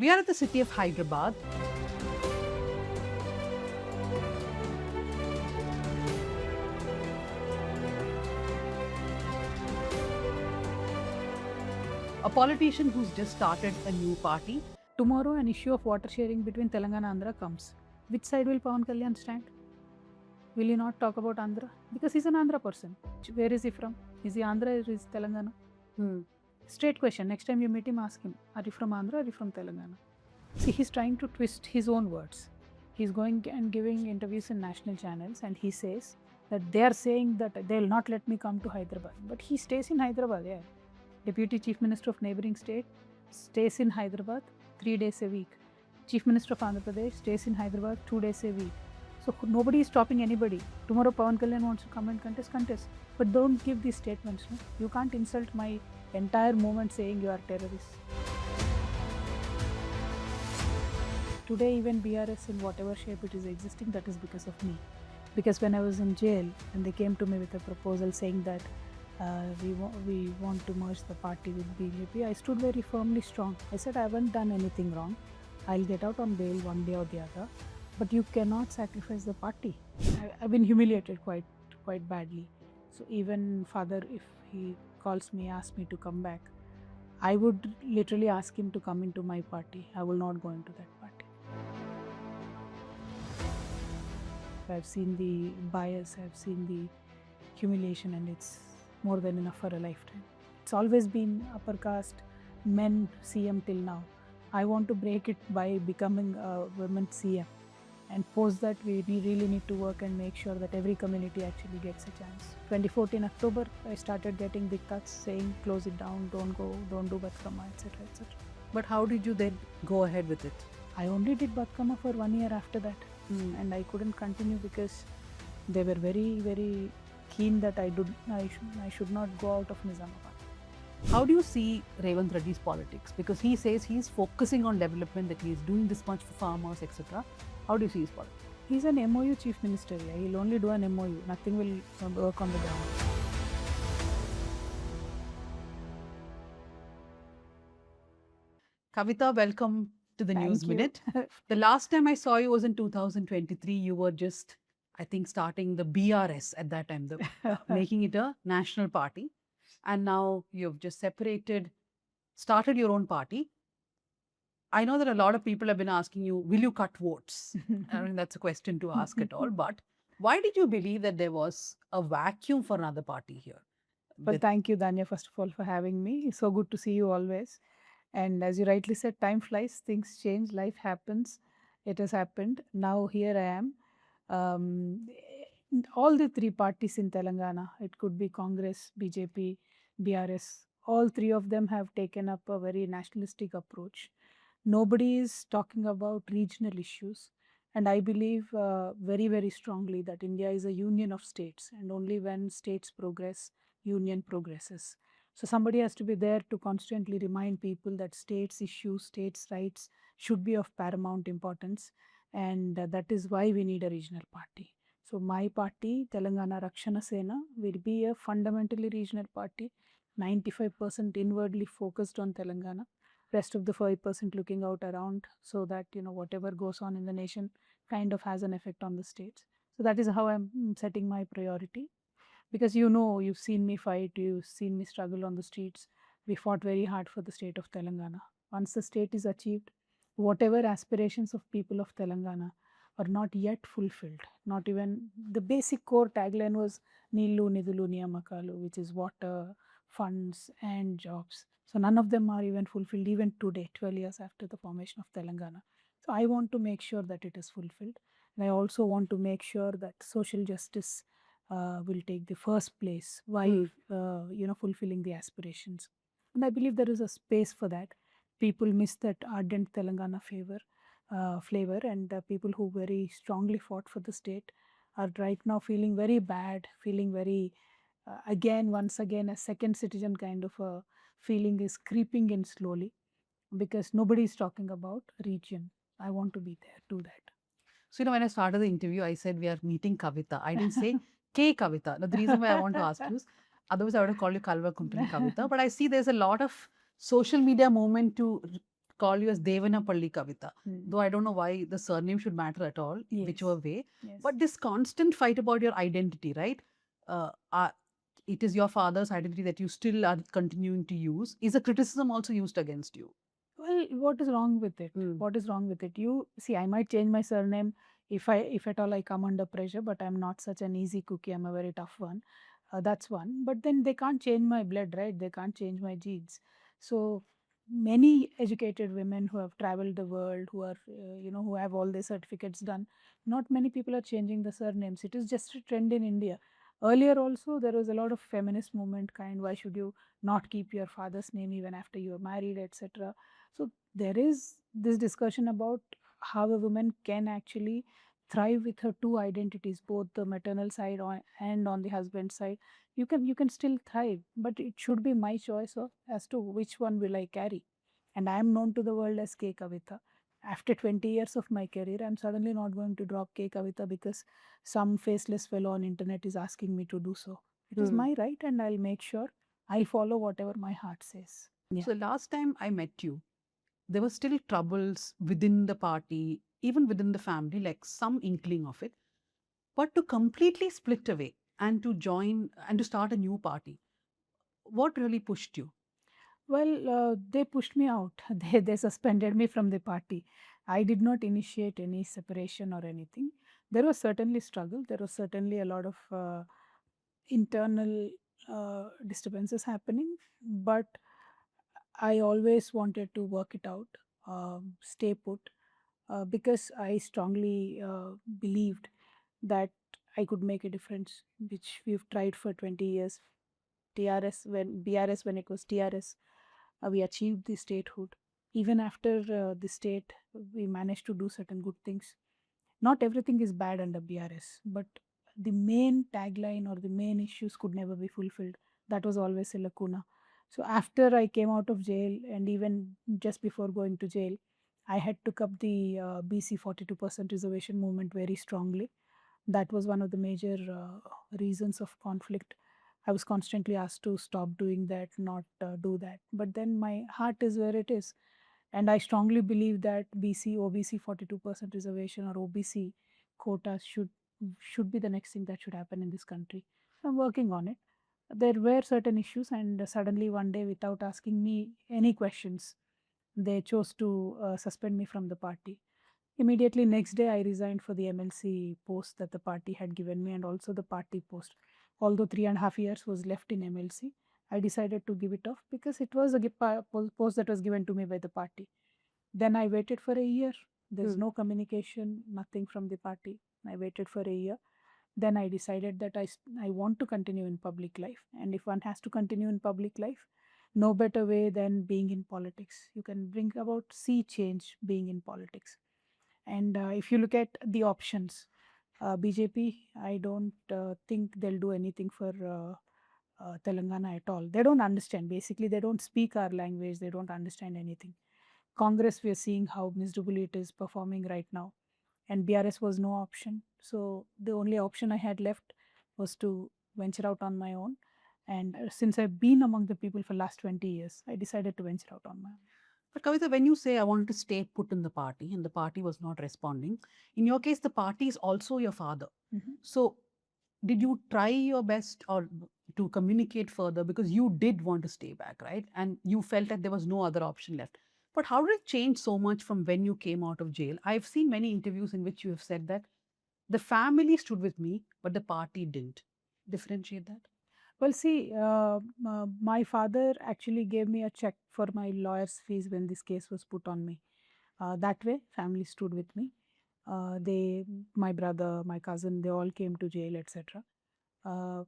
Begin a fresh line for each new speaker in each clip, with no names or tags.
We are at the city of Hyderabad. A politician who's just started a new party.
Tomorrow, an issue of water sharing between Telangana and Andhra comes. Which side will Pawan Kalyan stand? Will he not talk about Andhra? Because he's an Andhra person. Where is he from? Is he Andhra or is he Telangana? Straight question. Next time you meet him, ask him, are you from Andhra or are you from Telangana? See, he's trying to twist his own words. He's going and giving interviews in national channels and he says that they are saying that they'll not let me come to Hyderabad. But he stays in Hyderabad, yeah. Deputy Chief Minister of neighboring state stays in Hyderabad 3 days a week. Chief Minister of Andhra Pradesh stays in Hyderabad 2 days a week. So nobody is stopping anybody. Tomorrow Pawan Kalyan wants to come and contest. But don't give these statements. No? You can't insult my entire movement saying you are terrorists. Today even BRS in whatever shape it is existing, that is because of me. Because when I was in jail and they came to me with a proposal saying that we want to merge the party with BJP, I stood very firmly strong. I said I haven't done anything wrong. I'll get out on bail one day or the other. But you cannot sacrifice the party. I've been humiliated quite badly. So even father, if he calls me, asks me to come back, I would literally ask him to come into my party. I will not go into that party. I've seen the bias, I've seen the humiliation, and it's more than enough for a lifetime. It's always been upper caste, men CM till now. I want to break it by becoming a women CM. And post that, we really need to work and make sure that every community actually gets a chance. 2014 October, I started getting diktats saying close it down, don't go, don't do Batkama, etc. etc.
But how did you then go ahead with it?
I only did Batkama for 1 year after that. And I couldn't continue because they were very, very keen that I should not go out of Nizamabad.
How do you see Revanth Reddy's politics? Because he says he's focusing on development, that he's doing this much for farmers, etc. How do you see his politics?
He's an MOU Chief Minister. Yeah. He'll only do an MOU. Nothing will work on the ground.
Kavitha, welcome to the
Thank
News
you.
Minute. The last time I saw you was in 2023. You were just, I think, starting the BRS at that time, making it a national party. And now you've just started your own party. I know that a lot of people have been asking you, will you cut votes? I mean, that's a question to ask at all. But why did you believe that there was a vacuum for another party here?
Well, thank you, Dhanya, first of all, for having me. It's so good to see you always. And as you rightly said, time flies, things change, life happens. It has happened. Now here I am. All the three parties in Telangana, it could be Congress, BJP, BRS, all three of them have taken up a very nationalistic approach. Nobody is talking about regional issues. And I believe very, very strongly that India is a union of states, and only when states progress, union progresses. So somebody has to be there to constantly remind people that states' issues, states' rights should be of paramount importance, and that is why we need a regional party. So my party, Telangana Rakshana Sena, will be a fundamentally regional party, 95% inwardly focused on Telangana, rest of the 5% looking out around, so that whatever goes on in the nation kind of has an effect on the states. So that is how I'm setting my priority. Because you've seen me fight, you've seen me struggle on the streets. We fought very hard for the state of Telangana. Once the state is achieved, whatever aspirations of people of Telangana are not yet fulfilled. Not even the basic core tagline was Nilu Nidulu Niyamakalu, which is water, funds and jobs. So none of them are even fulfilled even today, 12 years after the formation of Telangana. So I want to make sure that it is fulfilled. And I also want to make sure that social justice will take the first place while fulfilling the aspirations. And I believe there is a space for that. People miss that ardent Telangana flavor, and people who very strongly fought for the state are right now feeling very bad, feeling very once again a second citizen kind of a feeling is creeping in slowly, because nobody is talking about region. I want to be there, do that.
So, when I started the interview, I said we are meeting Kavitha. I didn't say K Kavitha. Now, the reason why I want to ask you is, otherwise I would have called you Kalva Kuntali Kavitha. But I see there's a lot of social media movement to call you as Devanapalli Kavitha.
Hmm.
Though I don't know why the surname should matter at all,
Yes.
whichever way.
Yes.
But this constant fight about your identity, right? Uh, uh, it is your father's identity that you still are continuing to use. Is a criticism also used against you?
Well, what is wrong with it?
Mm.
What is wrong with it? You see, I might change my surname if at all I come under pressure, but I'm not such an easy cookie. I'm a very tough one. That's one. But then they can't change my blood, right? They can't change my genes. So many educated women who have traveled the world, who are who have all their certificates done, not many people are changing the surnames. It is just a trend in India. Earlier also there was a lot of feminist movement kind. Why should you not keep your father's name even after you are married, etc. So there is this discussion about how a woman can actually thrive with her two identities, both the maternal side and on the husband side. You can still thrive, but it should be my choice as to which one will I carry. And I am known to the world as K Kavitha. After 20 years of my career, I'm suddenly not going to drop K Kavitha because some faceless fellow on internet is asking me to do so. It is my right, and I'll make sure I'll follow whatever my heart says. Yeah.
So last time I met you, there were still troubles within the party, even within the family, like some inkling of it. But to completely split away and to join and to start a new party, what really pushed you?
Well, they pushed me out. They suspended me from the party. I did not initiate any separation or anything. There was certainly struggle. There was certainly a lot of internal disturbances happening, but I always wanted to work it out, stay put, because I strongly believed that I could make a difference, which we've tried for 20 years. TRS when BRS when it was TRS, we achieved the statehood. Even after the state, we managed to do certain good things. Not everything is bad under BRS, but the main tagline or the main issues could never be fulfilled. That was always a lacuna. So after I came out of jail, and even just before going to jail, I had took up the BC 42% reservation movement very strongly. That was one of the major reasons of conflict. I was constantly asked to stop doing that, not do that. But then my heart is where it is. And I strongly believe that OBC 42% reservation or OBC quotas should be the next thing that should happen in this country. I'm working on it. There were certain issues, and suddenly one day, without asking me any questions, they chose to suspend me from the party. Immediately next day, I resigned for the MLC post that the party had given me, and also the party post. Although 3.5 years was left in MLC, I decided to give it off because it was a post that was given to me by the party. Then I waited for a year. There's no communication, nothing from the party. I waited for a year. Then I decided that I want to continue in public life. And if one has to continue in public life, no better way than being in politics. You can bring about sea change being in politics. And if you look at the options, BJP, I don't think they'll do anything for Telangana at all. They don't understand. Basically, they don't speak our language. They don't understand anything. Congress, we are seeing how miserably it is performing right now. And BRS was no option. So the only option I had left was to venture out on my own. And since I've been among the people for last 20 years, I decided to venture out on my own.
But Kavitha, when you say I wanted to stay put in the party and the party was not responding, in your case, the party is also your father. So did you try your best or to communicate further because you did want to stay back, right? And you felt that there was no other option left. But how did it change so much from when you came out of jail? I've seen many interviews in which you have said that the family stood with me, but the party didn't. Differentiate that.
Well, see, my father actually gave me a check for my lawyer's fees when this case was put on me. That way, family stood with me. My brother, my cousin, they all came to jail, etc. Uh,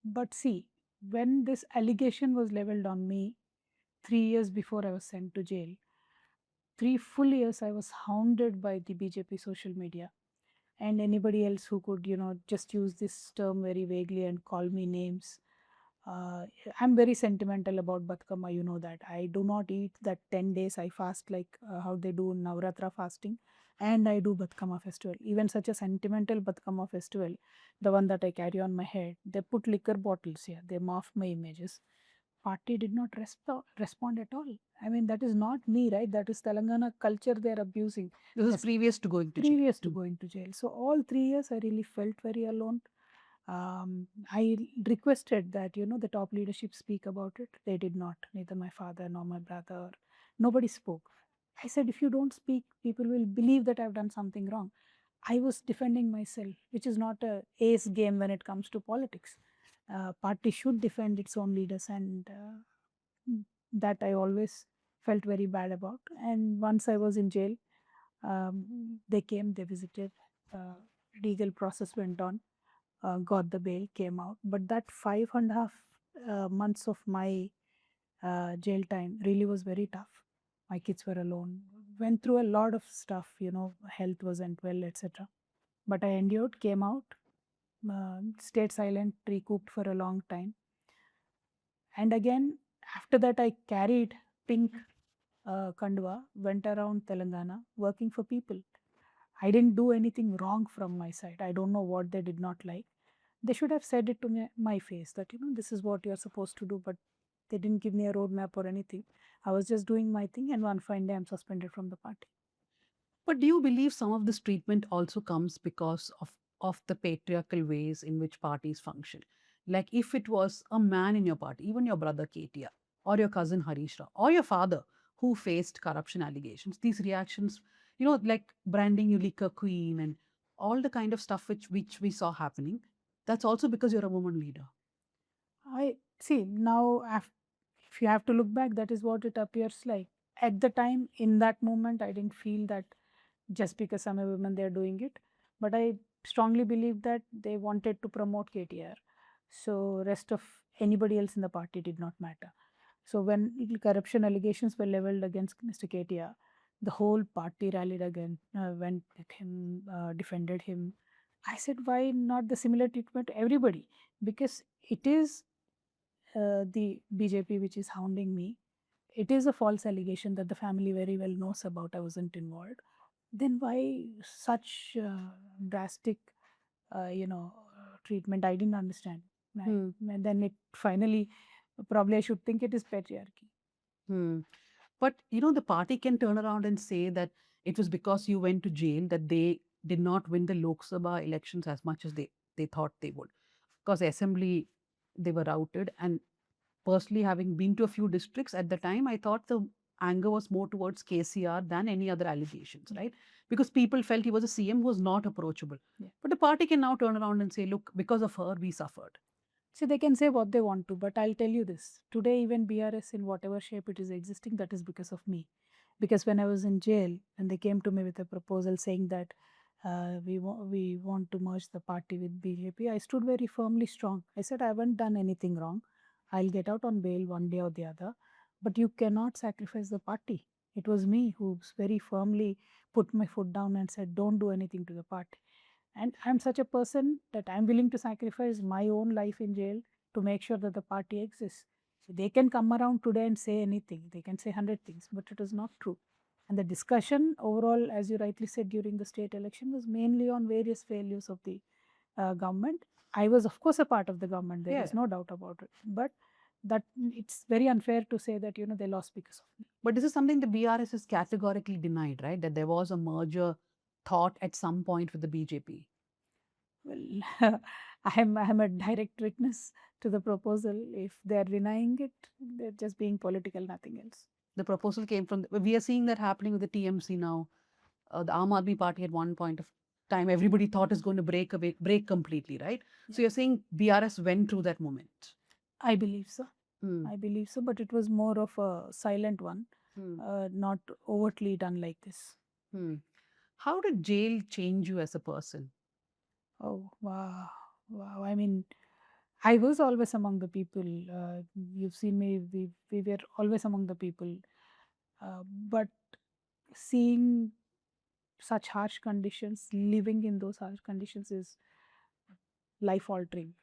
but see, when this allegation was leveled on me 3 years before I was sent to jail, 3 full years I was hounded by the BJP social media and anybody else who could, just use this term very vaguely and call me names. I'm very sentimental about Batkama, you know that. I do not eat that 10 days. I fast like how they do Navratra fasting, and I do Batkama festival. Even such a sentimental Batkama festival, the one that I carry on my head, they put liquor bottles here, they morph my images party did not respond at all. I mean, that is not me, right? That is Telangana culture they're abusing.
This is
That's
previous to going to jail.
previous to going to jail. So all 3 years, I really felt very alone. I requested that the top leadership speak about it. They did not. Neither my father nor my brother. Nobody spoke. I said, if you don't speak, people will believe that I've done something wrong. I was defending myself, which is not a ace game when it comes to politics. Party should defend its own leaders, and that I always felt very bad about. And once I was in jail, they came, they visited, legal process went on, got the bail, came out. But that 5.5 months of my jail time really was very tough. My kids were alone, went through a lot of stuff, health wasn't well, etc. But I endured, came out, stayed silent, recouped for a long time. And again, after that, I carried pink Kandwa, went around Telangana working for people. I didn't do anything wrong from my side. I don't know what they did not like. They should have said it to me, my face that, this is what you're supposed to do, but they didn't give me a roadmap or anything. I was just doing my thing, and one fine day I'm suspended from the party.
But do you believe some of this treatment also comes because of the patriarchal ways in which parties function? Like if it was a man in your party, even your brother KTR, or your cousin Harish Rao, or your father who faced corruption allegations, these reactions, like branding you like a queen and all the kind of stuff which we saw happening, that's also because you're a woman leader.
I see now, if you have to look back, that is what it appears like. At the time, in that moment, I didn't feel that just because I'm a woman, they're doing it. But I strongly believe that they wanted to promote KTR. So rest of anybody else in the party did not matter. So when corruption allegations were leveled against Mr. KTR, the whole party rallied again, went with him, defended him. I said, why not the similar treatment to everybody? Because it is the BJP which is hounding me. It is a false allegation that the family very well knows about. I wasn't involved. Then why such drastic, treatment? I didn't understand. And then it finally, probably I should think it is patriarchy.
But the party can turn around and say that it was because you went to jail that they did not win the Lok Sabha elections as much as they thought they would. Because assembly, they were routed. And personally, having been to a few districts at the time, I thought the anger was more towards KCR than any other allegations, right? Because people felt he was a CM who was not approachable.
Yeah.
But the party can now turn around and say, look, because of her, we suffered.
See, they can say what they want to, but I'll tell you this. Today, even BRS, in whatever shape it is existing, that is because of me. Because when I was in jail, and they came to me with a proposal saying that we want to merge the party with BJP, I stood very firmly strong. I said, I haven't done anything wrong. I'll get out on bail one day or the other. But you cannot sacrifice the party. It was me who very firmly put my foot down and said, don't do anything to the party. And I'm such a person that I'm willing to sacrifice my own life in jail to make sure that the party exists. So they can come around today and say anything. They can say 100 things, but it is not true. And the discussion overall, as you rightly said, during the state election was mainly on various failures of the government. I was, of course, a part of the government. There is no doubt about it. But that it's very unfair to say that, they lost because of me.
But this is something the BRS has categorically denied, right? That there was a merger thought at some point with the BJP.
Well, I'm a direct witness to the proposal. If they're denying it, they're just being political, nothing else.
The proposal came from, we are seeing that happening with the TMC now. The Aam Aadmi Party at one point of time, everybody thought is going to break completely, right? Yeah. So you're saying BRS went through that moment?
I believe so. I believe so, but it was more of a silent one, not overtly done like this.
How did jail change you as a person?
Oh, wow. Wow. I mean, I was always among the people. You've seen me, we were always among the people. But seeing such harsh conditions, living in those harsh conditions is life altering.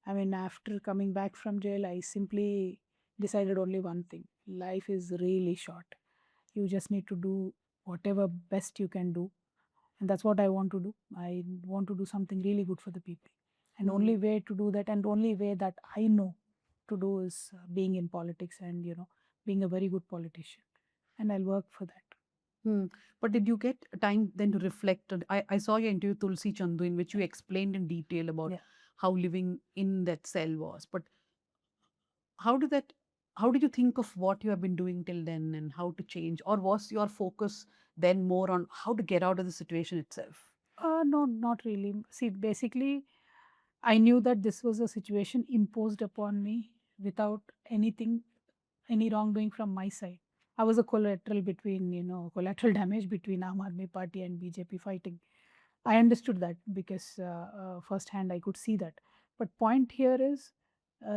I mean, after coming back from jail, I simply decided only one thing: life is really short. You just need to do whatever best you can do. And that's what I want to do. I want to do something really good for the people. And only way to do that, and only way that I know to do is being in politics and, being a very good politician. And I'll work for that.
But did you get time then to reflect? I saw your interview with Tulsi Chandu, in which you explained in detail about
Yeah.
how living in that cell was. But how did that? How did you think of what you have been doing till then and how to change? Or was your focus then more on how to get out of the situation itself?
No, not really. See, basically, I knew that this was a situation imposed upon me without any wrongdoing from my side. I was a collateral damage between Aam Aadmi Party and BJP fighting. I understood that because firsthand I could see that. But point here is,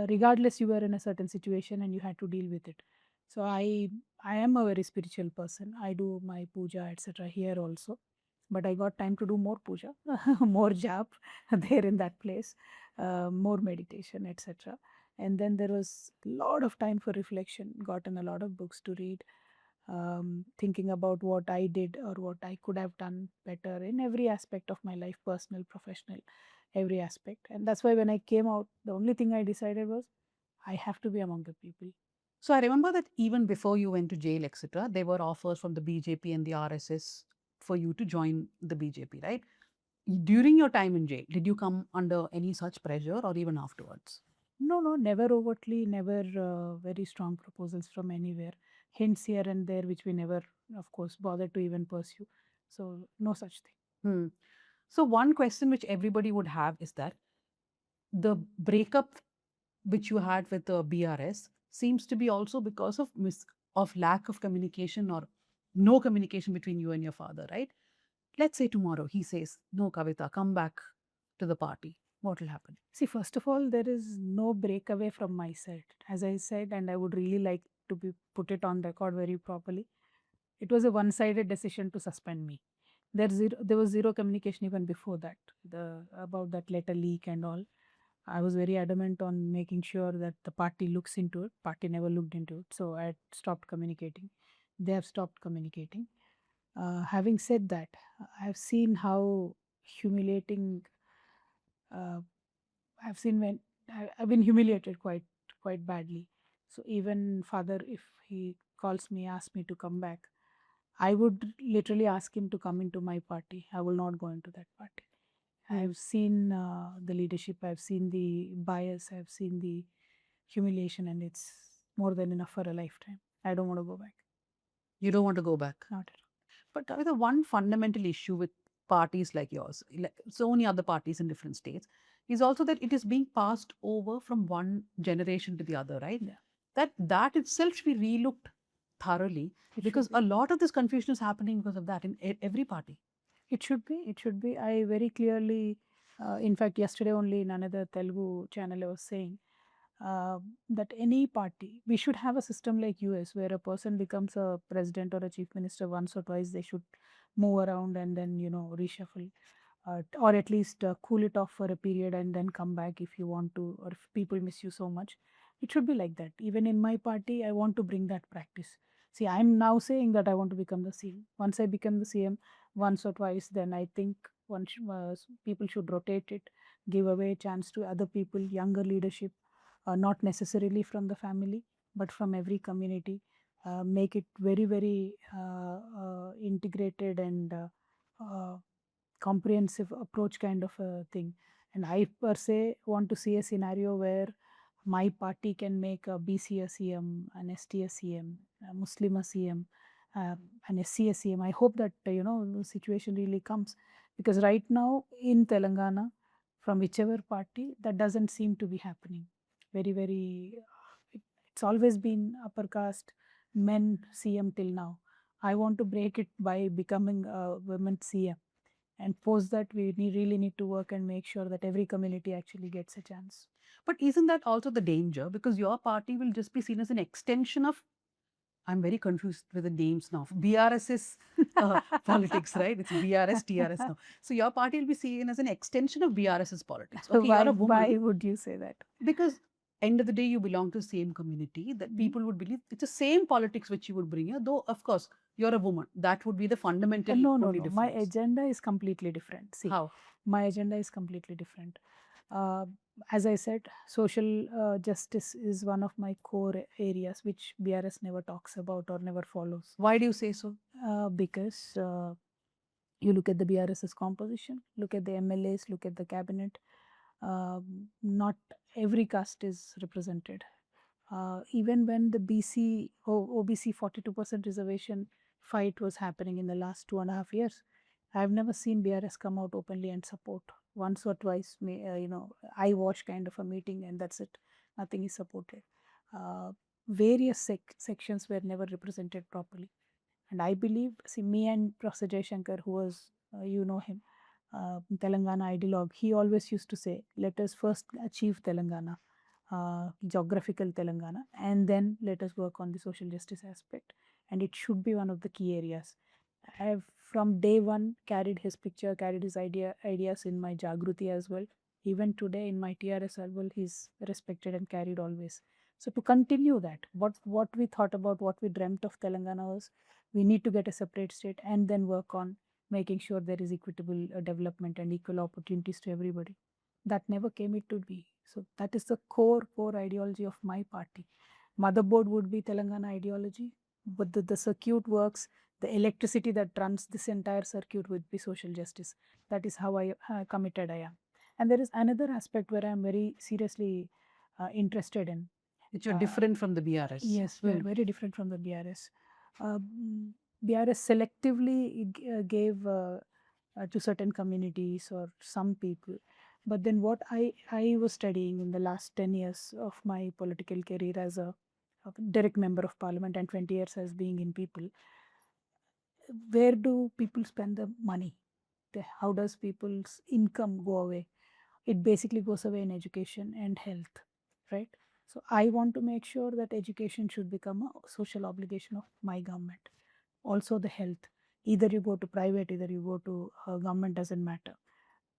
regardless, you were in a certain situation and you had to deal with it. So I am a very spiritual person. I do my puja etc. here also, but I got time to do more puja, more jap there in that place, more meditation etc. And then there was a lot of time for reflection. Gotten a lot of books to read, thinking about what I did or what I could have done better in every aspect of my life, personal, professional, every aspect. And that's why when I came out, the only thing I decided was I have to be among the people.
So I remember that even before you went to jail, etc., there were offers from the BJP and the RSS for you to join the BJP, right? During your time in jail, did you come under any such pressure or even afterwards?
No, never overtly, never very strong proposals from anywhere. Hints here and there, which we never, of course, bothered to even pursue. So, no such thing.
Hmm. So one question which everybody would have is that the breakup which you had with the BRS seems to be also because of lack of communication or no communication between you and your father, right? Let's say tomorrow he says, "No, Kavitha, come back to the party." What will happen?
See, first of all, there is no breakaway from my side. As I said, and I would really like to put it on record very properly, it was a one-sided decision to suspend me. There was zero communication even before that, about that letter leak and all. I was very adamant on making sure that the party looks into it. Party never looked into it, so I had stopped communicating. They have stopped communicating. Having said that, I've seen how humiliating. Uh, I've seen when I've been humiliated quite badly. So even father, if he calls me, asks me to come back, I would literally ask him to come into my party. I will not go into that party. I've seen the leadership, I've seen the bias, I've seen the humiliation, and it's more than enough for a lifetime. I don't want to go back.
You don't want to go back.
Not at all.
But Kavitha, one fundamental issue with parties like yours, like so many other parties in different states, is also that it is being passed over from one generation to the other, right?
Yeah.
That itself should be relooked thoroughly
It
because
should be.
a lot of this confusion is happening because of that in every party.
It should be. It should be. I very clearly, in fact, yesterday only in another Telugu channel, I was saying that any party, we should have a system like US where a person becomes a president or a chief minister once or twice. They should move around and then, reshuffle. Or at least cool it off for a period and then come back if you want to, or if people miss you so much. It should be like that. Even in my party, I want to bring that practice. See, I'm now saying that I want to become the CM. Once I become the CM once or twice, then I think people should rotate it, give away a chance to other people, younger leadership, not necessarily from the family, but from every community. Make it very, very integrated and comprehensive approach kind of a thing. And I per se want to see a scenario where my party can make a BC a CM, an ST a CM, a Muslim a CM, an SC a CM. I hope that the situation really comes, because right now in Telangana, from whichever party, that doesn't seem to be happening. Very, very. It's always been upper caste men CM till now. I want to break it by becoming a women CM. And post that, we really need to work and make sure that every community actually gets a chance.
But isn't that also the danger? Because your party will just be seen as an extension of, I'm very confused with the names now. BRS is politics, right? It's BRS, TRS now. So your party will be seen as an extension of BRS's politics. Okay,
why,
you're a woman.
why would you say that?
Because end of the day, you belong to the same community, that people would believe it's the same politics which you would bring here, though, of course, you're a woman. That would be the fundamental
No.
difference.
My agenda is completely different. See,
How?
my agenda is completely different. as I said, social justice is one of my core areas which BRS never talks about or never follows.
Why do you say so?
Because you look at the BRS's composition, look at the MLAs, look at the cabinet. Not every caste is represented. Even when the OBC 42% reservation fight was happening in the last 2.5 years, I've never seen BRS come out openly and support. Once or twice, I watch kind of a meeting and that's it. Nothing is supported. Various sections were never represented properly. And I believe, see, me and Professor Jaishankar, who was, you know him, Telangana ideologue, he always used to say, let us first achieve Telangana, geographical Telangana, and then let us work on the social justice aspect. And it should be one of the key areas. I have from day one carried his picture, carried his ideas in my Jagruti as well. Even today in my TRS as well, he's respected and carried always. So to continue that, what we thought about, what we dreamt of Telangana was, we need to get a separate state and then work on making sure there is equitable development and equal opportunities to everybody. That never came into be. So that is the core ideology of my party. Motherboard would be Telangana ideology, but the circuit works, the electricity that runs this entire circuit would be social justice. That is how I committed I am. And there is another aspect where I am very seriously interested in.
That you're different from the BRS.
Yes, we are very different from the BRS. BRS selectively gave to certain communities or some people. But then what I was studying in the last 10 years of my political career as a direct member of parliament and 20 years as being in people, where do people spend the money? How does people's income go away? It basically goes away in education and health, right? So I want to make sure that education should become a social obligation of my government. Also the health. Either you go to private, either you go to government, doesn't matter.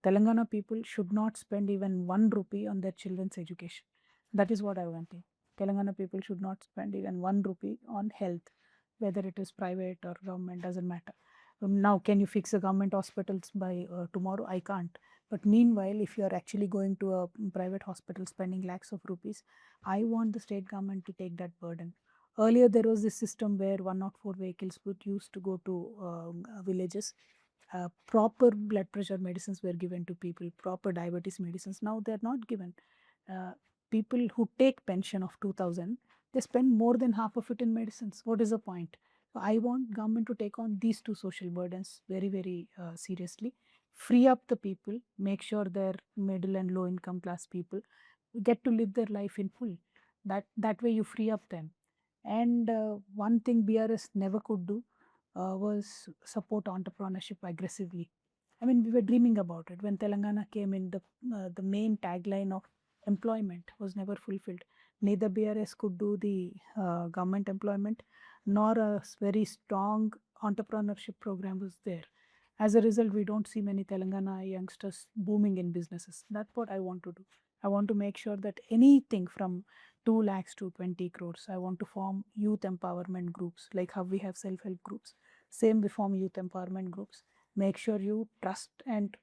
Telangana people should not spend even 1 rupee on their children's education. That is what I want. Telangana people should not spend even 1 rupee on health, whether it is private or government, doesn't matter. Now, can you fix the government hospitals by tomorrow? I can't. But meanwhile, if you are actually going to a private hospital spending lakhs of rupees, I want the state government to take that burden. Earlier, there was this system where 104 vehicles would used to go to villages. Proper blood pressure medicines were given to people, proper diabetes medicines. Now they're not given. People who take pension of 2000, they spend more than half of it in medicines. What is the point? So I want government to take on these two social burdens very seriously. Free up the people, make sure their middle and low income class people get to live their life in full. That way you free up them. And one thing BRS never could do was support entrepreneurship aggressively. I mean, we were dreaming about it when Telangana came in. The main tagline of employment was never fulfilled. Neither BRS could do the government employment, nor a very strong entrepreneurship program was there. As a result, we don't see many Telangana youngsters booming in businesses. That's what I want to do. I want to make sure that anything from 2 lakhs to 20 crores, I want to form youth empowerment groups, like how we have self-help groups. Same, we form youth empowerment groups. Make sure you trust and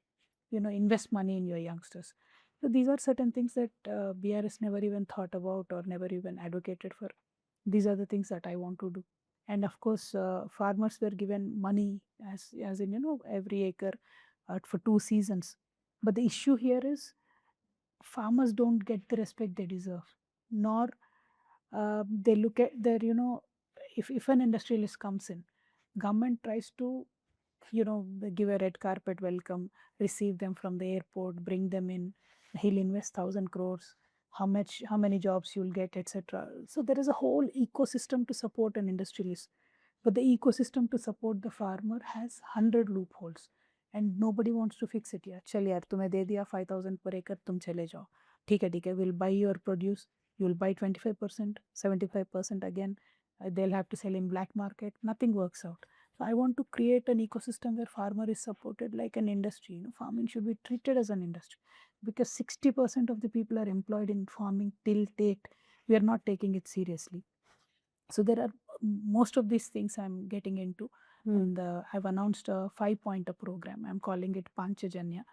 invest money in your youngsters. So these are certain things that BRS never even thought about or never even advocated for. These are the things that I want to do. And of course, farmers were given money as in every acre for 2 seasons. But the issue here is farmers don't get the respect they deserve, nor they look at their if an industrialist comes in, government tries to give a red carpet welcome, receive them from the airport, bring them in. He'll invest 1,000 crores. How many jobs you'll get, etc. So there is a whole ecosystem to support an industrialist, but the ecosystem to support the farmer has 100 loopholes, and nobody wants to fix it. यार चल यार तुम्हें दे दिया 5,000 per acre, तुम चले जाओ. ठीक है, we'll buy your produce. You'll buy 25%, 75% again. They'll have to sell in black market. Nothing works out. So I want to create an ecosystem where farmer is supported like an industry. Farming should be treated as an industry, because 60% of the people are employed in farming till date. We are not taking it seriously. So there are most of these things I'm getting into. And I've announced a 5-pointer program. I'm calling it Panchajanya,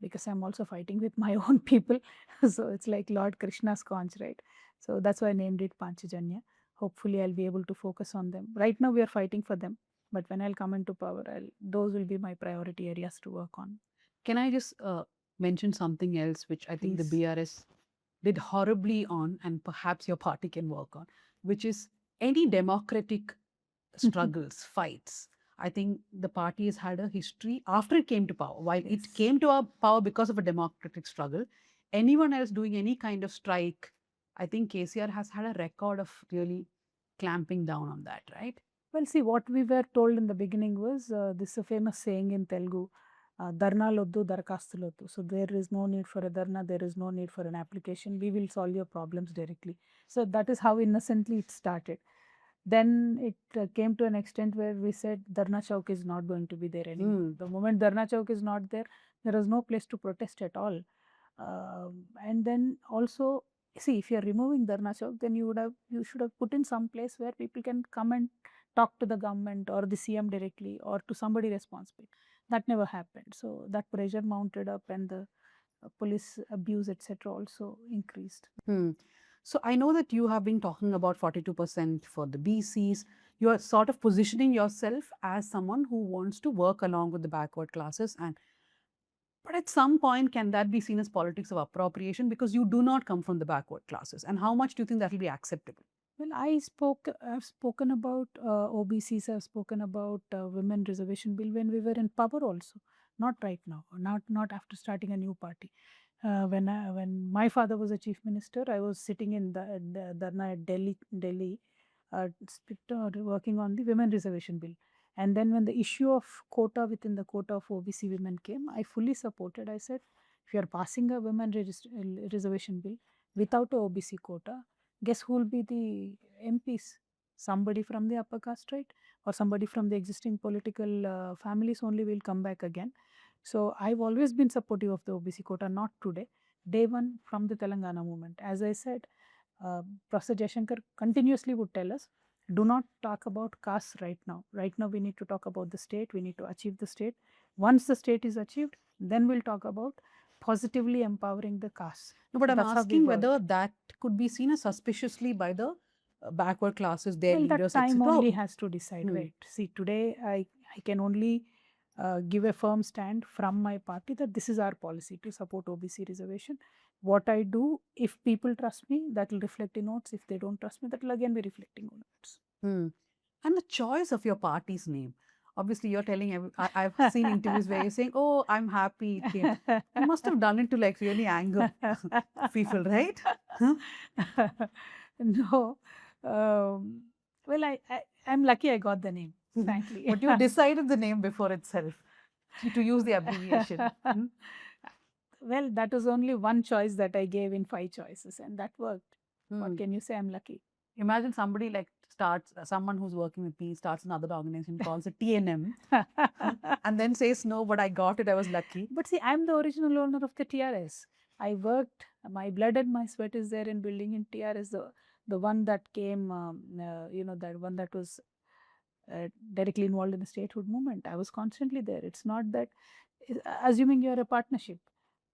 because I'm also fighting with my own people. So it's like Lord Krishna's conch, right? So that's why I named it Panchajanya. Hopefully, I'll be able to focus on them. Right now, we are fighting for them, but when I'll come into power, those will be my priority areas to work on.
Can I just mention something else which I think the
Please.
BRS did horribly on, and perhaps your party can work on, which is any democratic struggles, fights. I think the party has had a history after it came to power. While it
Yes.
came to our power because of a democratic struggle, anyone else doing any kind of strike, I think KCR has had a record of really clamping down on that, right?
Well, see, what we were told in the beginning was this is a famous saying in Telugu, Dharna loddu, darkastuloddu. So there is no need for a dharna, there is no need for an application. We will solve your problems directly. So that is how innocently it started. Then it came to an extent where we said Dharna Chowk is not going to be there anymore. The moment Dharna Chowk is not there, there is no place to protest at all. And then also, see, if you are removing Dharna Chowk, then you should have put in some place where people can come and talk to the government or the CM directly or to somebody responsible. That never happened. So that pressure mounted up, and the police abuse, etc., also increased.
Hmm. So I know that you have been talking about 42% for the BCs. You are sort of positioning yourself as someone who wants to work along with the backward classes, and but at some point, can that be seen as politics of appropriation because you do not come from the backward classes? And how much do you think that will be acceptable?
Well, I've spoken about OBCs, I've spoken about women reservation bill when we were in power also, not right now, not after starting a new party. When my father was a chief minister, I was sitting in the Dharna at Delhi, working on the women reservation bill. And then when the issue of quota within the quota of OBC women came, I fully supported. I said, if you are passing a reservation bill without a OBC quota, guess who will be the MPs? Somebody from the upper caste, right? Or somebody from the existing political families only will come back again. So I've always been supportive of the OBC quota, not today. Day one from the Telangana movement. As I said, Professor Jaishankar continuously would tell us, do not talk about caste right now. Right now, we need to talk about the state. We need to achieve the state. Once the state is achieved, then we'll talk about positively empowering the caste.
No, but
So
I'm
that's how we
asking
work.
whether that could be seen as suspiciously by the backward classes, their
Well, that
leaders,
time
etc.
only has to decide,
Hmm.
right? See, today I can only give a firm stand from my party that this is our policy to support OBC reservation. What I do, if people trust me, that will reflect in votes. If they don't trust me, that will again be reflecting on votes.
Hmm. And the choice of your party's name. Obviously, you're telling I've seen interviews where you're saying, "Oh, I'm happy." You must have done it to like really anger people, right? Huh?
No. Well, I'm lucky I got the name, frankly.
But you decided the name before itself to use the abbreviation. Hmm?
Well, that was only one choice that I gave in 5 choices, and that worked.
Hmm.
What can you say? I'm lucky.
Imagine somebody like starts, someone who's working with me starts another organization, calls it TNM, and then says, "No, but I got it, I was lucky."
But see, I'm the original owner of the TRS. I worked, my blood and my sweat is there in building in TRS, the one that came, that one that was directly involved in the statehood movement. I was constantly there. It's not that, assuming you're a partnership,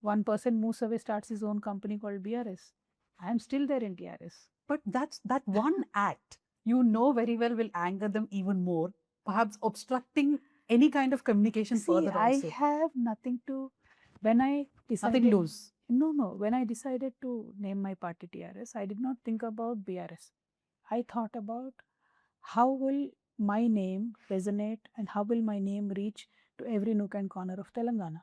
one person moves away, starts his own company called BRS. I'm still there in TRS.
But that's that one act, you know very well, will anger them even more, perhaps obstructing any kind of communication
See,
further
I
also.
have nothing to, when I decided.
Nothing lose.
No. When I decided to name my party TRS, I did not think about BRS. I thought about how will my name resonate and how will my name reach to every nook and corner of Telangana.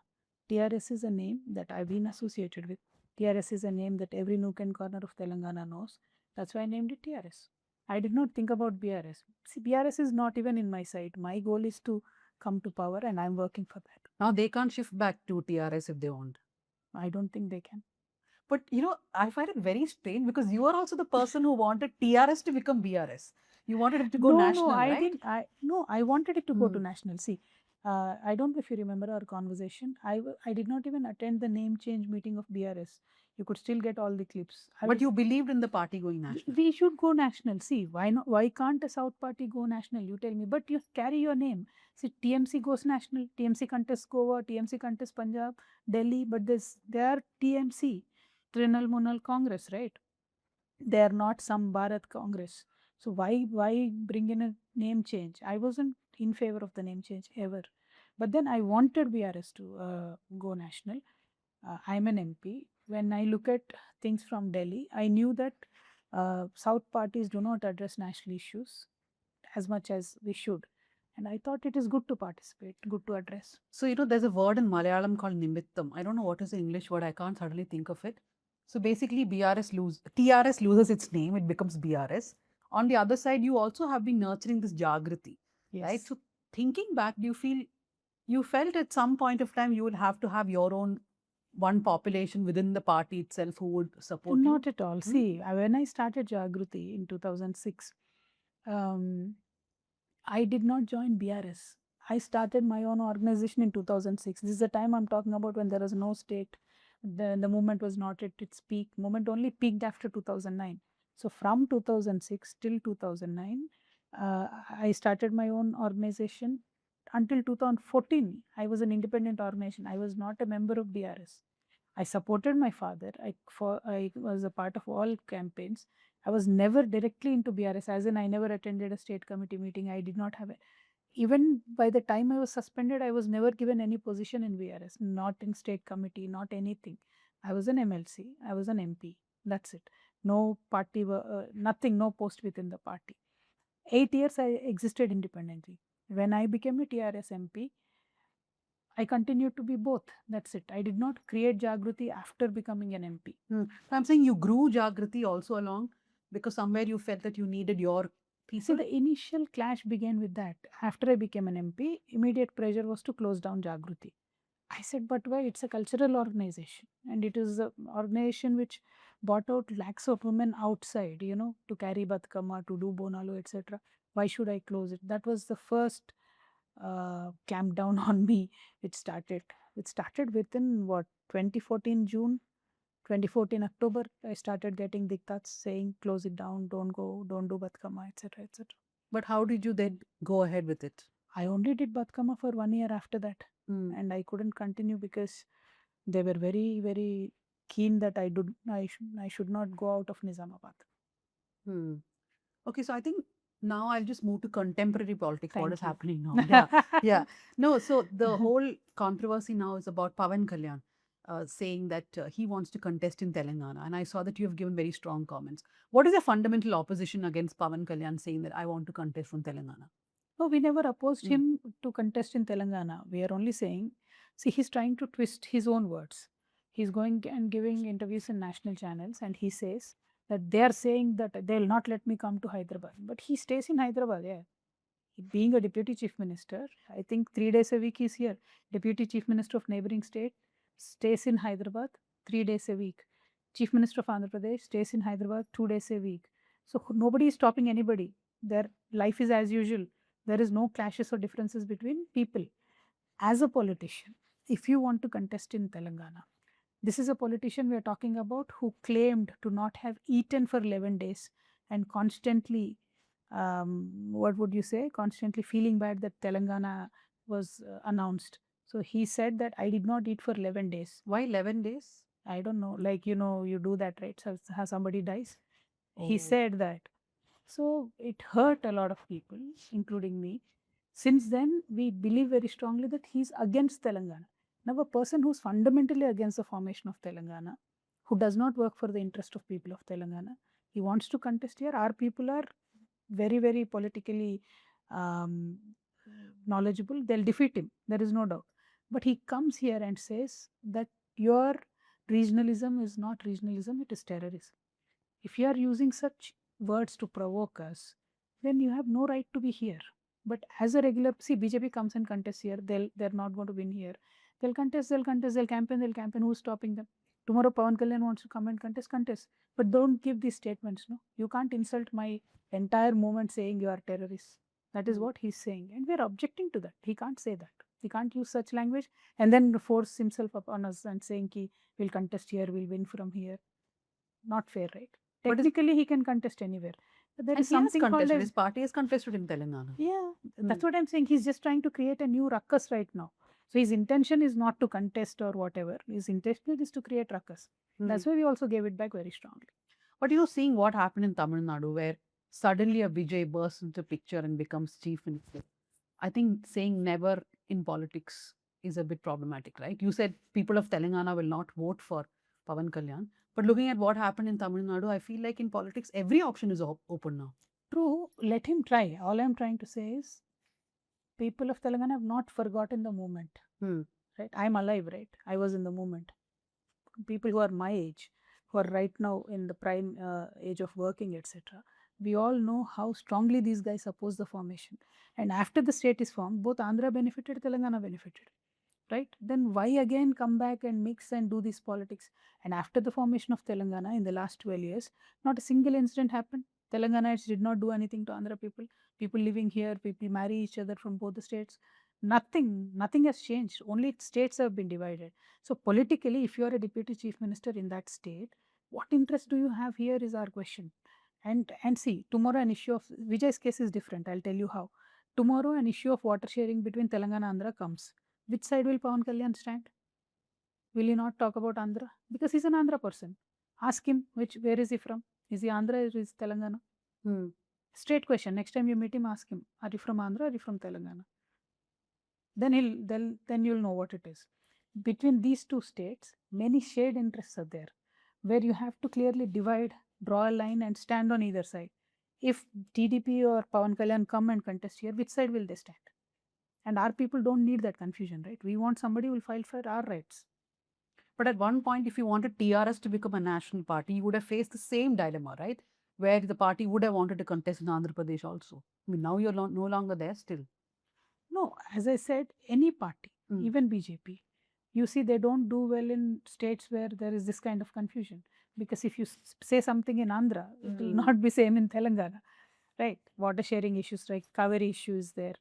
TRS is a name that I've been associated with. TRS is a name that every nook and corner of Telangana knows. That's why I named it TRS. I did not think about BRS. See, BRS is not even in my sight. My goal is to come to power, and I'm working for that.
Now they can't shift back to TRS if they want.
I don't think they can.
But I find it very strange because you are also the person who wanted TRS to become BRS. You wanted it to go national,
I
right?
didn't. I wanted it to go to national. See, I don't know if you remember our conversation. I did not even attend the name change meeting of BRS. You could still get all the clips.
But you believed in the party going national.
We should go national. See, why not? Why can't a South party go national? You tell me. But you carry your name. See, TMC goes national. TMC contests Goa. TMC contests Punjab, Delhi. But they are TMC, Trinal Munal Congress, right? They are not some Bharat Congress. So why bring in a name change? I wasn't in favor of the name change ever. But then I wanted BRS to go national. I'm an MP. When I look at things from Delhi, I knew that South parties do not address national issues as much as we should. And I thought it is good to participate, good to address.
So, there's a word in Malayalam called nimittam. I don't know what is the English word. I can't suddenly think of it. So basically, TRS loses its name. It becomes BRS. On the other side, you also have been nurturing this Jagrati, right?
Yes.
So thinking back, do you felt at some point of time you would have to have your own one population within the party itself who would support you?
Not at all. See, when I started Jagruti in 2006, I did not join BRS. I started my own organization in 2006. This is the time I'm talking about when there was no state. The movement was not at its peak. Movement only peaked after 2009. So from 2006 till 2009, I started my own organization. Until 2014, I was an independent organization. I was not a member of BRS. I supported my father. I was a part of all campaigns. I was never directly into BRS, as in I never attended a state committee meeting. I did not have it. Even by the time I was suspended, I was never given any position in BRS, not in state committee, not anything. I was an MLC, I was an MP. That's it. No party, nothing, no post within the party. 8 years I existed independently. When I became a TRS MP, I continued to be both. That's it. I did not create Jagruti after becoming an MP.
I'm saying you grew Jagrati also along because somewhere you felt that you needed your people.
See, the initial clash began with that. After I became an MP, immediate pressure was to close down Jagruti. I said, but why? It's a cultural organization, and it is an organization which bought out lakhs of women outside, to carry Batkama, to do Bonalu, etc. Why should I close it? That was the first clamp down on me. It started within what, 2014 June, 2014 October. I started getting diktats saying close it down, don't go, don't do Batkama, etc., etc.
But how did you then go ahead with it?
I only did Batkama for 1 year after that, and I couldn't continue because they were very, very keen that I should not go out of Nizamabad.
Okay, so I think now I'll just move to contemporary politics. What is
Thank you.
happening now? Yeah, yeah. No, so the whole controversy now is about Pawan Kalyan saying that he wants to contest in Telangana. And I saw that you have given very strong comments. What is the fundamental opposition against Pawan Kalyan saying that I want to contest from Telangana?
No, we never opposed him to contest in Telangana. We are only saying, see, he's trying to twist his own words. He's going and giving interviews in national channels, and he says that they are saying that they'll not let me come to Hyderabad. But he stays in Hyderabad, yeah. Being a deputy chief minister, I think 3 days a week he's here. Deputy chief minister of neighboring state stays in Hyderabad 3 days a week. Chief minister of Andhra Pradesh stays in Hyderabad 2 days a week. So nobody is stopping anybody. Their life is as usual. There is no clashes or differences between people. As a politician, if you want to contest in Telangana, this is a politician we are talking about who claimed to not have eaten for 11 days and constantly, what would you say, constantly feeling bad that Telangana was announced. So he said that I did not eat for 11 days.
Why 11 days?
I don't know. Like, you do that, right? So how somebody dies. He
Oh.
said that. So it hurt a lot of people, including me. Since then, we believe very strongly that he's against Telangana. Now, a person who's fundamentally against the formation of Telangana, who does not work for the interest of people of Telangana, he wants to contest here. Our people are very, very politically knowledgeable. They'll defeat him. There is no doubt. But he comes here and says that your regionalism is not regionalism, it is terrorism. If you are using such words to provoke us, then you have no right to be here. But as a regular, see, BJP comes and contests here, they're not going to win here. They'll contest, they'll campaign, who's stopping them? Tomorrow Pawan Kalyan wants to come and contest. But don't give these statements, no? You can't insult my entire movement saying you are terrorists. That is what he's saying. And we're objecting to that. He can't say that. He can't use such language and then force himself upon us and saying ki we'll contest here, we'll win from here. Not fair, right?
But
Technically, he can contest anywhere. But there
and
is
he has
something called
contested.
as
His party has contested in Telangana.
yeah. That's what I'm saying. He's just trying to create a new ruckus right now. So his intention is not to contest or whatever. His intention is to create ruckus. That's why we also gave it back very strongly.
But seeing what happened in Tamil Nadu, where suddenly a Vijay bursts into picture and becomes chief minister, I think saying never in politics is a bit problematic, right? You said people of Telangana will not vote for Pawan Kalyan, but looking at what happened in Tamil Nadu, I feel like in politics every option is open now.
True, let him try. All I'm trying to say is people of Telangana have not forgotten the moment. Right? I'm alive, right? I was in the moment. People who are my age, who are right now in the prime age of working, etc., we all know how strongly these guys oppose the formation. And after the state is formed, both Andhra benefited, Telangana benefited. Right? Then why again come back and mix and do this politics? And after the formation of Telangana in the last 12 years, not a single incident happened. Telanganites did not do anything to Andhra people. People living here, people marry each other from both the states. Nothing has changed. Only states have been divided. So politically, if you are a deputy chief minister in that state, what interest do you have here is our question. And see, tomorrow an issue of Vijay's case is different. I'll tell you how. Tomorrow an issue of water sharing between Telangana and Andhra comes. Which side will Pawan Kalyan stand? Will he not talk about Andhra? Because he's an Andhra person. Ask him where is he from? Is he Andhra or is he Telangana? Straight question. Next time you meet him, ask him, are you from Andhra or are you from Telangana? Then you'll know what it is. Between these two states, many shared interests are there, where you have to clearly divide, draw a line, and stand on either side. If TDP or Pawan Kalyan come and contest here, which side will they stand? And our people don't need that confusion, right? We want somebody who will fight for our rights.
But at one point, if you wanted TRS to become a national party, you would have faced the same dilemma, right? Where the party would have wanted to contest in Andhra Pradesh also. I mean, now you're no longer there still.
No, as I said, any party, even BJP, you see they don't do well in states where there is this kind of confusion. Because if you say something in Andhra, it will not be same in Telangana, right? Water sharing issues, like Kaveri issue is there.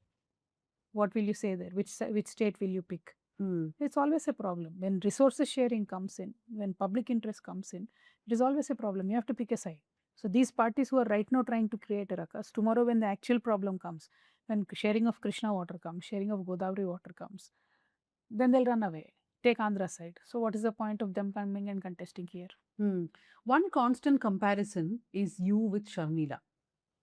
What will you say there? Which state will you pick? It's always a problem. When resources sharing comes in, when public interest comes in, it is always a problem. You have to pick a side. So these parties who are right now trying to create a ruckus, tomorrow when the actual problem comes, when sharing of Krishna water comes, sharing of Godavari water comes, then they'll run away. Take Andhra side. So what is the point of them coming and contesting here?
One constant comparison is you with Sharmila.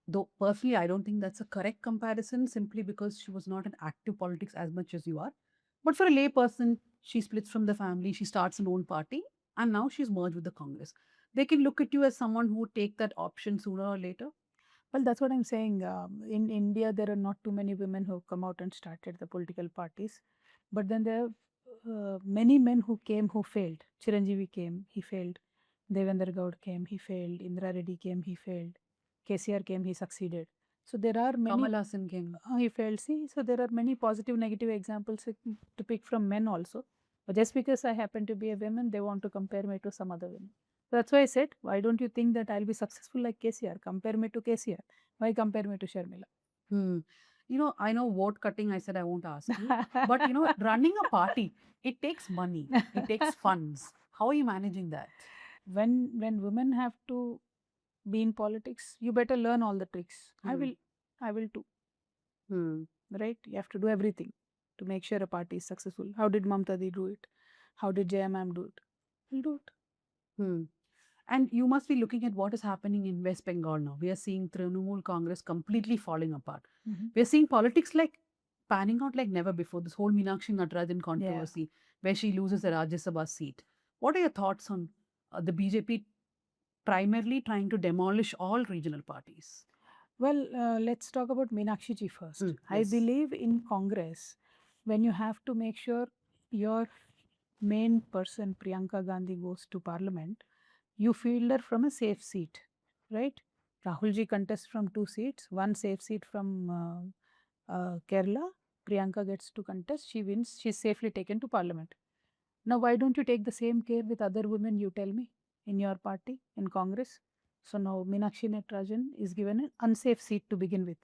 Though personally, I don't think that's a correct comparison simply because she was not in active politics as much as you are. But for a lay person, she splits from the family, she starts her own party, and now she's merged with the Congress. They can look at you as someone who would take that option sooner or later.
Well, that's what I'm saying. In India, there are not too many women who have come out and started the political parties. But then there are many men who came who failed. Chiranjeevi came, he failed. Devendra Gaud came, he failed. Indira Reddy came, he failed. KCR came, he succeeded. So there are many.
Kamal Hassan came.
He failed. See, so there are many positive, negative examples to pick from men also. But just because I happen to be a woman, they want to compare me to some other women. So that's why I said, why don't you think that I'll be successful like KCR? Compare me to KCR. Why compare me to Sharmila?
I know vote cutting, I said I won't ask you. But, running a party, it takes money, it takes funds. How are you managing that?
When women have to be in politics, you better learn all the tricks. I will too. Right? You have to do everything to make sure a party is successful. How did Mamta Di do it? How did Jaya ma'am do it? We'll do it.
And you must be looking at what is happening in West Bengal now. We are seeing Trinamool Congress completely falling apart. We are seeing politics like panning out like never before. This whole Meenakshi Natarajan controversy, where she loses a Rajya Sabha seat. What are your thoughts on the BJP primarily trying to demolish all regional parties?
Well, let's talk about Meenakshi ji first. I believe in Congress, when you have to make sure your main person, Priyanka Gandhi, goes to Parliament, you field her from a safe seat, right? Rahul ji contests from 2 seats, one safe seat from Kerala. Priyanka gets to contest, she wins, she's safely taken to Parliament. Now, why don't you take the same care with other women, you tell me, in your party, in Congress? So now Meenakshi Natarajan is given an unsafe seat to begin with,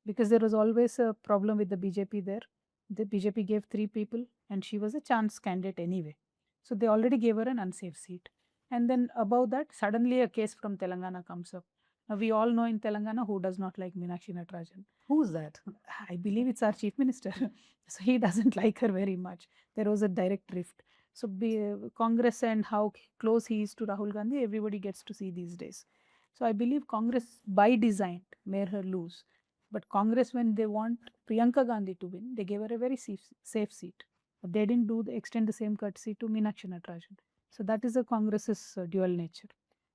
because there was always a problem with the BJP there. The BJP gave 3 people, and she was a chance candidate anyway. So they already gave her an unsafe seat. And then above that, suddenly a case from Telangana comes up. Now we all know in Telangana who does not like Meenakshi Natarajan.
Who's that?
I believe it's our chief minister. So he doesn't like her very much. There was a direct rift. So Congress and how close he is to Rahul Gandhi, everybody gets to see these days. So I believe Congress by design made her lose. But Congress, when they want Priyanka Gandhi to win, they gave her a very safe seat. But they didn't extend the same courtesy to Meenakshi Natarajan. So that is a Congress's dual nature.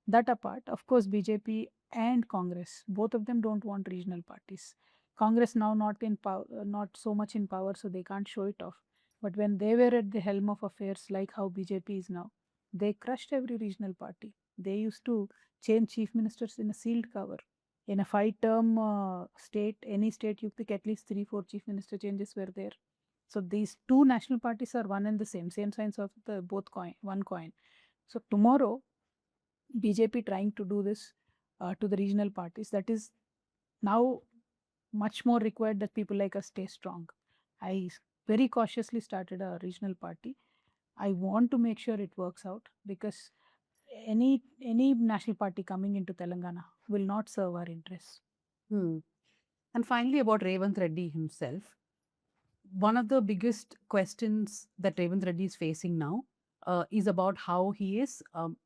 That apart, of course, BJP and Congress, both of them don't want regional parties. Congress now not in power, not so much in power, so they can't show it off. But when they were at the helm of affairs, like how BJP is now, they crushed every regional party. They used to change chief ministers in a sealed cover. In a 5-term state, any state you pick, at least 3-4 chief minister changes were there. So these two national parties are one and the same signs of the both coin, one coin. So tomorrow, BJP trying to do this to the regional parties, that is now much more required that people like us stay strong. I very cautiously started a regional party. I want to make sure it works out because any national party coming into Telangana will not serve our interests.
And finally, about Revanth Reddy himself, one of the biggest questions that Revanth Reddy is facing now is about how he is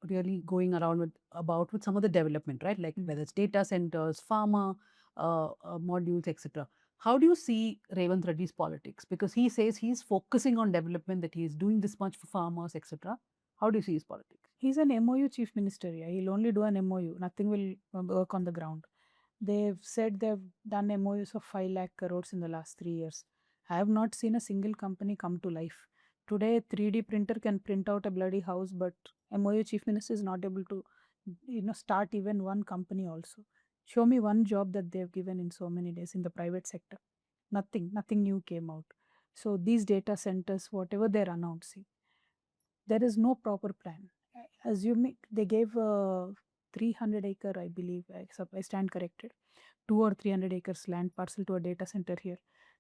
really going around with some of the development, right? Like whether it's data centers, pharma modules, etc. How do you see Revanth Reddy's politics? Because he says he's focusing on development, that he is doing this much for farmers, etc. How do you see his politics?
He's an MOU chief minister. Yeah. He'll only do an MOU. Nothing will work on the ground. They've said they've done MOUs of 5 lakh crores in the last 3 years. I have not seen a single company come to life. Today, 3D printer can print out a bloody house, but MOU chief minister is not able to, start even one company also. Show me one job that they've given in so many days in the private sector. Nothing new came out. So these data centers, whatever they're announcing, there is no proper plan. Assuming they gave 300 acre, I believe, I stand corrected, 2 or 300 acres land parcel to a data center here.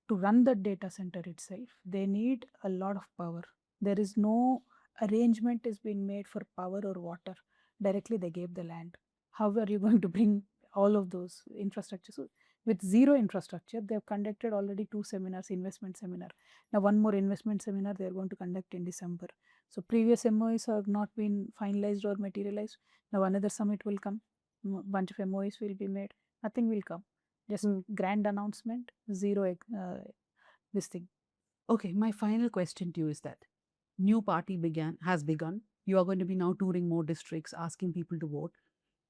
To run the data center itself, they need a lot of power. There is no arrangement is being made for power or water. Directly they gave the land. How are you going to bring all of those infrastructure? So with zero infrastructure, they have conducted already 2 seminars, investment seminar. Now one more investment seminar they are going to conduct in December. So previous MOUs have not been finalized or materialized. Now another summit will come. Bunch of MOUs will be made. Nothing will come. Just grand announcement, zero this thing.
Okay, my final question to you is that new party has begun. You are going to be now touring more districts, asking people to vote.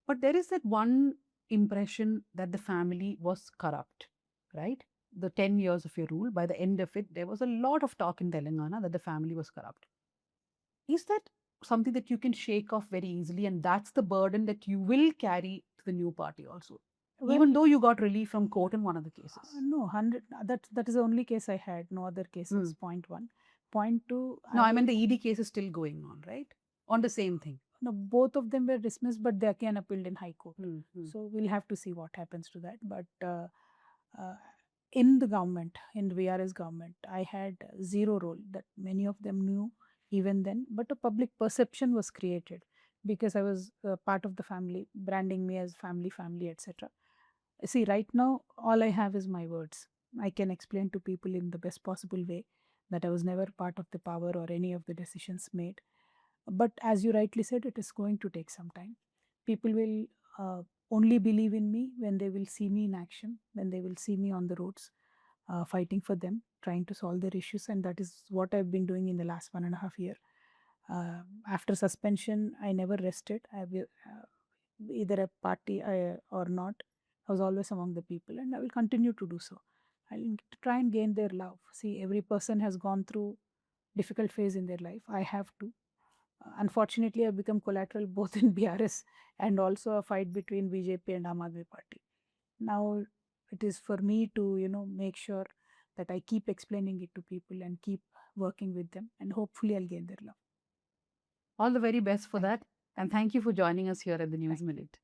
But there is that one impression that the family was corrupt, right? The 10 years of your rule, by the end of it, there was a lot of talk in Telangana that the family was corrupt. Is that something that you can shake off very easily, and that's the burden that you will carry to the new party also? Even though you got relief from court in one of the cases.
No, 100. That is the only case I had. No other cases. Point one. Point two.
No, I mean the ED case is still going on, right? On the same thing.
No, both of them were dismissed, but they again appealed in High Court. So we'll have to see what happens to that. But in the government, in the BRS government, I had zero role. That many of them knew even then, but a public perception was created because I was part of the family, branding me as family, etc. See, right now, all I have is my words. I can explain to people in the best possible way that I was never part of the power or any of the decisions made. But as you rightly said, it is going to take some time. People will only believe in me when they will see me in action, when they will see me on the roads, fighting for them, trying to solve their issues. And that is what I've been doing in the last 1.5 years. After suspension, I never rested. I will, either a party or not, I was always among the people, and I will continue to do so. I'll try and gain their love. See, every person has gone through difficult phase in their life. I have to. Unfortunately, I've become collateral both in BRS and also a fight between BJP and Aam Aadmi Party. Now, it is for me to, make sure that I keep explaining it to people and keep working with them, and hopefully I'll gain their love.
All the very best for that. And thank you for joining us here at the News Minute.